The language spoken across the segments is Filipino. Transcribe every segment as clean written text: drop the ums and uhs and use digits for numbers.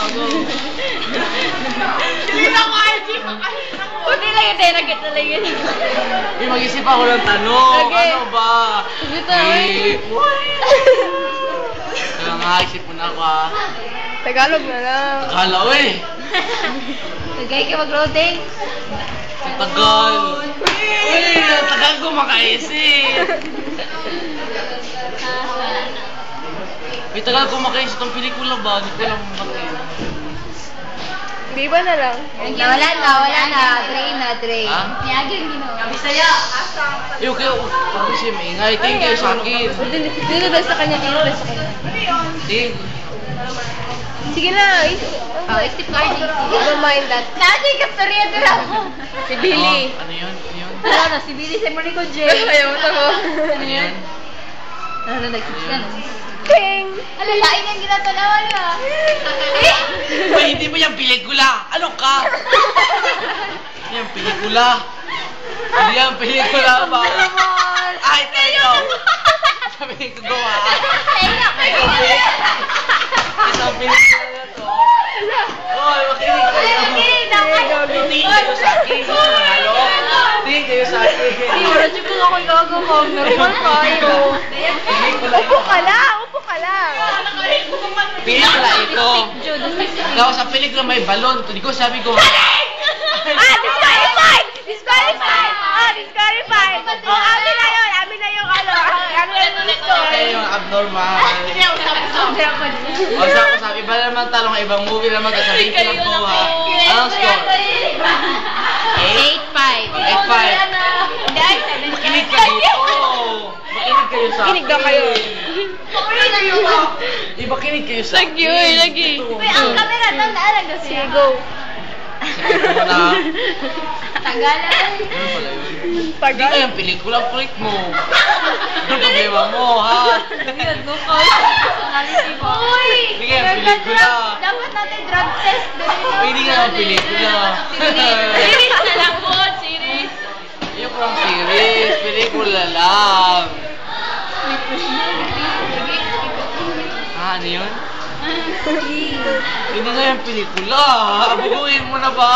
gago. Hindi na ko, RG. Hindi lang yun, nagit na lang yun. Mag-isip ako ng tanong. Okay. Ano ba? Dito naman. Kaya nga, isip mo na ako ah. Tagalog na lang. Akala ko eh. Nagay ka mag-loading. Ang tagal. Uy, ang tagal ko makaisip. May tagal ko makaisip itong pelikula ba? Hindi ko lang makaisip. Di ba na lang? Wala na. Dre. Ha? Niyagin, gino. Bisaya. Yung kayo, ako siya maingay. Tingin kayo sa akin. Dito daw sa kanya, dito daw sa kanya. Tingin. Sige na. Oh, Steve Cardi. Don't mind that. Nasi ka storya dira. Si Billy. Ano yun? Ano yun? Ano, si Billy sa Monico J. Ayaw mo mo. Ano yun? Ano, nag-kiss ka na. Ting! Alalain ang ginatalawan niya. Uy, hindi mo yung pelikula. Ano ka? Yung pelikula. Hindi yung pelikula ba? Ay, tayo. Sabihin ko gawa. Isang pelikula na to. Uy, makinig kayo. Tingin kayo sa akin. Manalo. Tingin kayo sa akin. Radyo ko ako gagawag. Normal tayo. Upo ka lang. Pelikula ito. Daw sa pelikula may balon. Hindi ko sabi ko. Disqualified! Disqualified! Disqualified! Amin na yun ano. Ano yung gusto? Okay, yung abnormal. O sabi, iba naman talong ibang movie naman kasabihin ko lang po ha. Anong score? 8-5. 8-5. Makinig ka dito. Makinig kayo sa akin. Kinig daw kayo. Makinig kayo sa akin. Lagi. Uy, ang camera doon naalag na siya. Sige, go. Sige mo na. Tagalan. Ano pala yun? Hindi ka yung pelikula, kulit mo. Ano problema mo, ha? Personality mo. Uy! Hindi ka yung pelikula. Dapat natin drug test. Hindi ka yung pelikula. Series na lang po, series. Yung parang series, pelikula lang. Ano yun? Hindi nga yung pelikula. Abuguin mo na ba?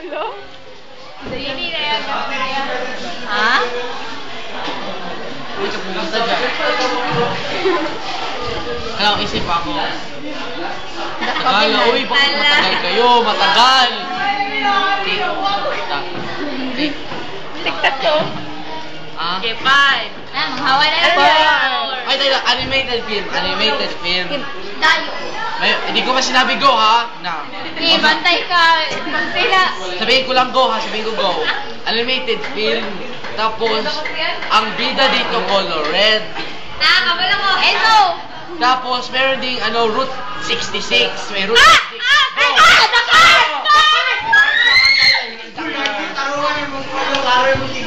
Hello? Hindi na yan. Ha? Uy, ka pumunta dyan. Kaya isip ako. Tagal na, uy, bakit matagal kayo? Matagal! Tiktak to. Ah? Okay, 5. Manghawa na lang. Ay, tayo, animated film. Tayo. Hindi ko pa sinabi go, ha? Na. Bantay ka. Sila. Sabihin ko lang go, ha? Sabihin ko go. Animated film. Tapos, ang bida dito color red. Kabala ko. Enzo. Tapos, meron ding, Route 66. May Route 66.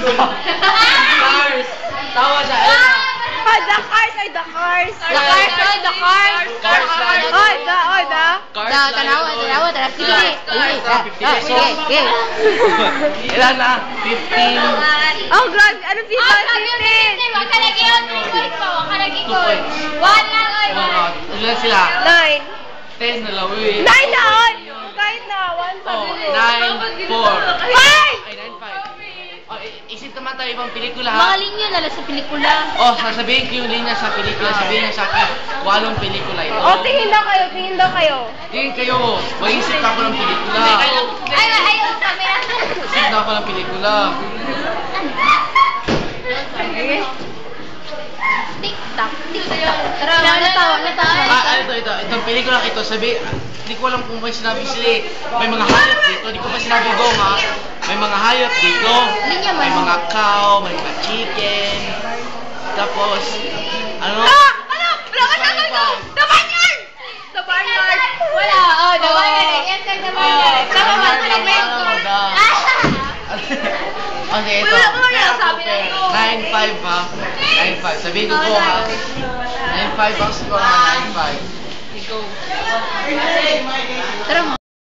Cars! Tawa siya, ayun na. The Cars. The Cars. Tanawa. Ilan na? 15. Oh, grabe. Ano 15? Wag ka lagi yun. 2 points. 1 lang, oy. Ilan sila? 9. 10 na lang, uy. 9 na, oy! Kahit na, 1 pa Oh, din. 9-4. Ay! Ay, 9-5. Oh, isip naman tayo ibang pelikula, ha? Mga linya na lang sa pelikula. Oh, sasabihin ko yung linya sa pelikula. Sabihin niyo sa akin kung anong pelikula ito. Oh, tingin daw kayo. Tingin kayo. Mag-isip ako ng pelikula. Ayaw sa camera. Isip na ako ng pelikula. Tik-tak. Tara, natawa. Ito. Itong pelikula ito. Hindi ko alam kung may sinabi sila eh. May mga hayop dito. Hindi ko pa sinabi go, ha? May mga hayop dito. May mga cow, may mga chicken. Tapos, ano? The Barnyard! Wala. Oh, the barnyard. Yan sa the barnyard. Saka Ano ba? Okay, ito. 9-5, ha? 9-5. Sabihin ko po, ha? 9-5 ang score na 9-5. Tara mo.